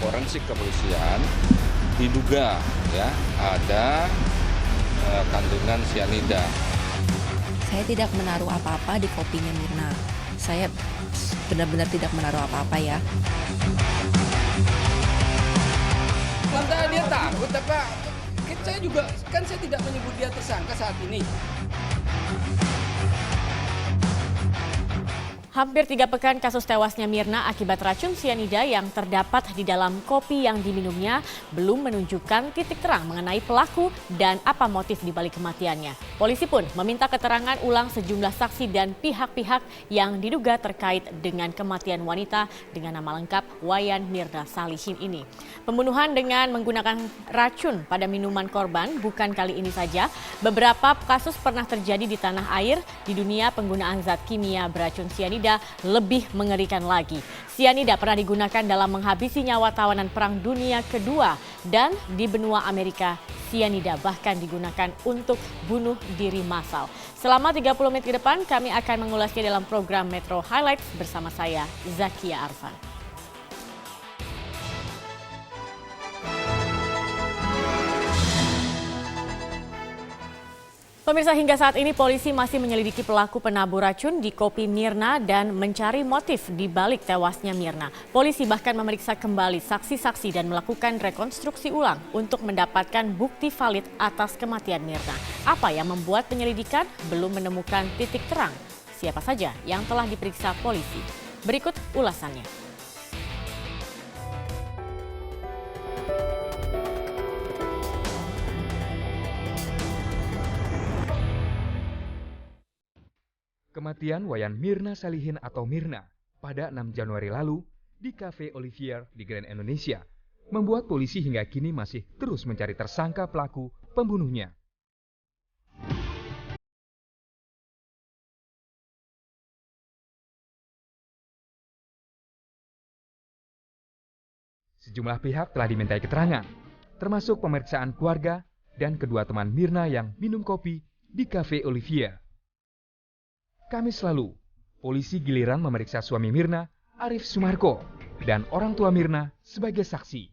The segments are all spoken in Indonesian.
forensik kepolisian diduga ya ada kandungan sianida. Saya tidak menaruh apa-apa di kopinya Mirna. Saya benar-benar tidak menaruh apa-apa ya. Lantaran dia takut apa? Saya juga kan saya tidak menyebut dia tersangka saat ini. Hampir 3 pekan kasus tewasnya Mirna akibat racun sianida yang terdapat di dalam kopi yang diminumnya belum menunjukkan titik terang mengenai pelaku dan apa motif dibalik kematiannya. Polisi pun meminta keterangan ulang sejumlah saksi dan pihak-pihak yang diduga terkait dengan kematian wanita dengan nama lengkap Wayan Mirna Salihin ini. Pembunuhan dengan menggunakan racun pada minuman korban bukan kali ini saja. Beberapa kasus pernah terjadi di tanah air. Di dunia penggunaan zat kimia beracun sianida lebih mengerikan lagi. Sianida pernah digunakan dalam menghabisi nyawa tawanan Perang Dunia Kedua dan di benua Amerika, sianida bahkan digunakan untuk bunuh diri massal. Selama 30 menit ke depan kami akan mengulasnya dalam program Metro Highlights bersama saya, Zakia Arfan. Pemirsa, hingga saat ini polisi masih menyelidiki pelaku penabur racun di kopi Mirna dan mencari motif di balik tewasnya Mirna. Polisi bahkan memeriksa kembali saksi-saksi dan melakukan rekonstruksi ulang untuk mendapatkan bukti valid atas kematian Mirna. Apa yang membuat penyelidikan belum menemukan titik terang? Siapa saja yang telah diperiksa polisi? Berikut ulasannya. Kematian Wayan Mirna Salihin atau Mirna pada 6 Januari lalu di Cafe Olivier di Grand Indonesia membuat polisi hingga kini masih terus mencari tersangka pelaku pembunuhnya. Sejumlah pihak telah dimintai keterangan, termasuk pemeriksaan keluarga dan kedua teman Mirna yang minum kopi di Cafe Olivier. Kamis lalu, polisi giliran memeriksa suami Mirna, Arif Sumarko, dan orang tua Mirna sebagai saksi.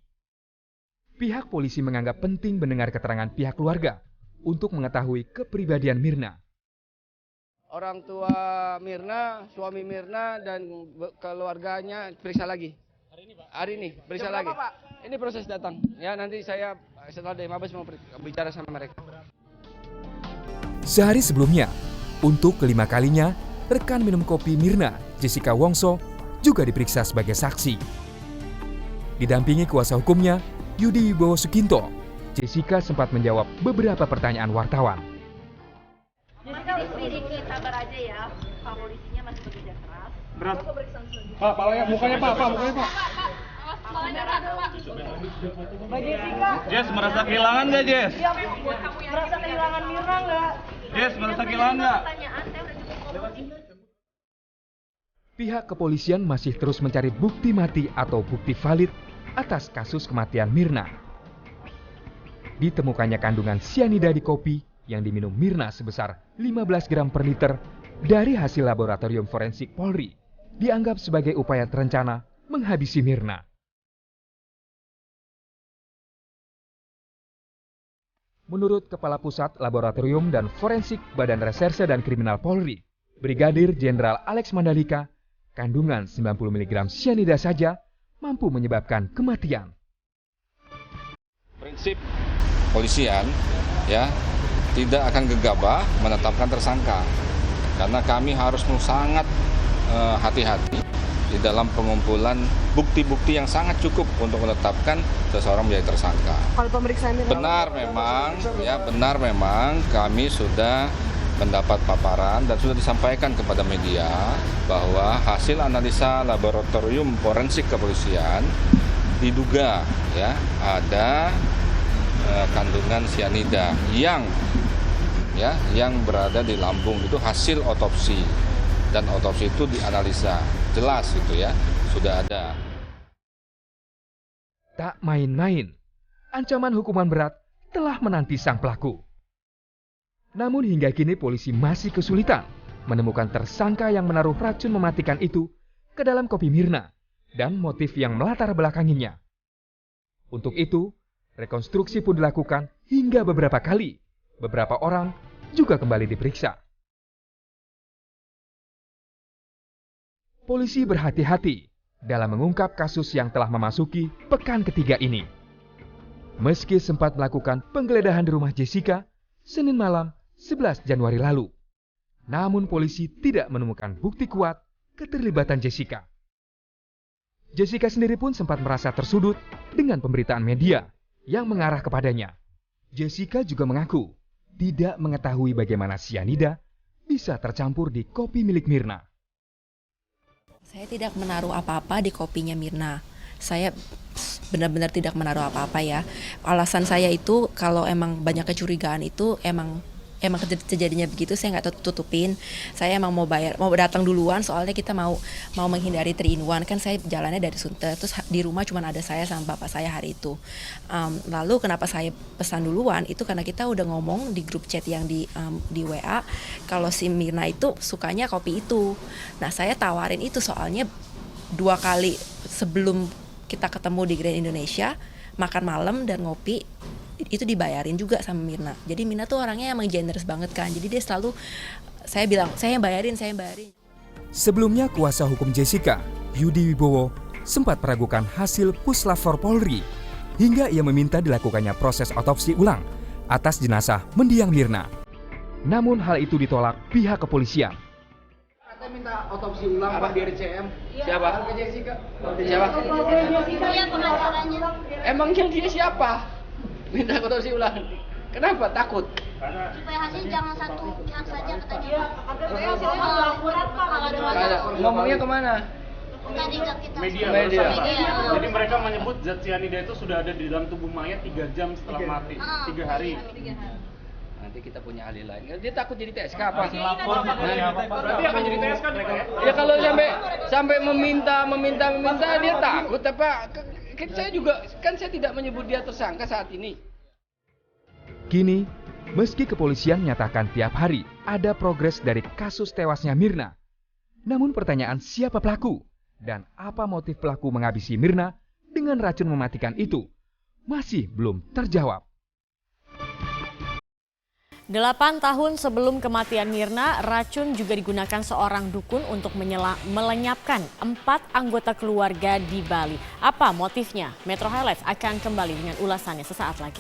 Pihak polisi menganggap penting mendengar keterangan pihak keluarga untuk mengetahui kepribadian Mirna. Orang tua Mirna, suami Mirna, dan keluarganya periksa lagi. Hari ini, Pak? Hari ini, periksa lagi. Pak? Ini proses datang. Ya, nanti saya setelah dari Mabes mau bicara sama mereka. Sehari sebelumnya, untuk kelima kalinya, rekan minum kopi Mirna, Jessica Wongso, juga diperiksa sebagai saksi. Didampingi kuasa hukumnya, Yudi Wibowo Sukinto, Jessica sempat menjawab beberapa pertanyaan wartawan. Jessica, sedikit sabar aja ya, Pak polisinya masih bekerja keras. Berat. Pak, mukanya Pak. Mbak Jessica. Jess, merasa kehilangan nggak, Jess? Merasa kehilangan Mirna nggak? Jess, merasa kehilangan nggak? Pihak kepolisian masih terus mencari bukti mati atau bukti valid atas kasus kematian Mirna. Ditemukannya kandungan sianida di kopi yang diminum Mirna sebesar 15 gram per liter dari hasil laboratorium forensik Polri dianggap sebagai upaya terencana menghabisi Mirna. Menurut Kepala Pusat Laboratorium dan Forensik Badan Reserse dan Kriminal Polri, Brigadir Jenderal Alex Mandalika, kandungan 90 mg sianida saja mampu menyebabkan kematian. Prinsip polisian ya tidak akan gegabah menetapkan tersangka karena kami harus sangat hati-hati di dalam pengumpulan bukti-bukti yang sangat cukup untuk menetapkan seseorang menjadi tersangka. Kalau pemeriksaan benar memang kami sudah mendapat paparan dan sudah disampaikan kepada media bahwa hasil analisa laboratorium forensik kepolisian diduga ya ada kandungan sianida yang berada di lambung. Itu hasil otopsi dan otopsi itu dianalisa jelas itu ya sudah ada. Tak main-main, ancaman hukuman berat telah menanti sang pelaku. Namun hingga kini polisi masih kesulitan menemukan tersangka yang menaruh racun mematikan itu ke dalam kopi Mirna dan motif yang melatar belakanginya. Untuk itu, rekonstruksi pun dilakukan hingga beberapa kali. Beberapa orang juga kembali diperiksa. Polisi berhati-hati dalam mengungkap kasus yang telah memasuki pekan ketiga ini. Meski sempat melakukan penggeledahan di rumah Jessica Senin malam 11 Januari lalu, namun polisi tidak menemukan bukti kuat keterlibatan Jessica. Jessica sendiri pun sempat merasa tersudut dengan pemberitaan media yang mengarah kepadanya. Jessica juga mengaku tidak mengetahui bagaimana cyanida bisa tercampur di kopi milik Mirna. Saya tidak menaruh apa-apa di kopinya Mirna. Saya benar-benar tidak menaruh apa-apa ya. Alasan saya itu kalau emang banyak kecurigaan itu emang kejadiannya begitu, saya nggak tutupin. Saya emang mau datang duluan, soalnya kita mau menghindari 3-in-1 kan. Saya jalannya dari Sunter, terus di rumah cuma ada saya sama bapak saya hari itu. Lalu kenapa saya pesan duluan itu karena kita udah ngomong di grup chat yang di WA kalau si Mirna itu sukanya kopi itu. Nah saya tawarin itu soalnya 2 kali sebelum kita ketemu di Grand Indonesia makan malam dan ngopi itu dibayarin juga sama Mirna. Jadi Mirna tuh orangnya emang generous banget kan. Jadi dia selalu, saya bilang, saya yang bayarin. Sebelumnya kuasa hukum Jessica, Yudi Wibowo, sempat meragukan hasil puslapor Polri hingga ia meminta dilakukannya proses otopsi ulang atas jenazah mendiang Mirna. Namun hal itu ditolak pihak kepolisian. Katanya minta otopsi ulang Pak di RCM. Siapa? Ke Jessica. Iya pengacaranya. Emangnya dia siapa? Minta otopsi ulang. Kenapa? Takut? Supaya hasil jangan satu pihak saja katanya. Ngomongnya kemana? Tadi ke kita. Media. Jadi mereka menyebut zat cyanida itu sudah ada di dalam tubuh mayat 3 jam setelah mati. 3 hari. Nanti kita punya ahli lain. Dia takut jadi TSK apa? Berarti akan jadi TSK nih Pak ya? Ya kalau sampai meminta dia takut apa? Saya juga kan saya tidak menyebut dia tersangka saat ini. Kini, meski kepolisian menyatakan tiap hari ada progres dari kasus tewasnya Mirna, namun pertanyaan siapa pelaku dan apa motif pelaku menghabisi Mirna dengan racun mematikan itu masih belum terjawab. 8 tahun sebelum kematian Mirna, racun juga digunakan seorang dukun untuk melenyapkan 4 anggota keluarga di Bali. Apa motifnya? Metro Highlights akan kembali dengan ulasannya sesaat lagi.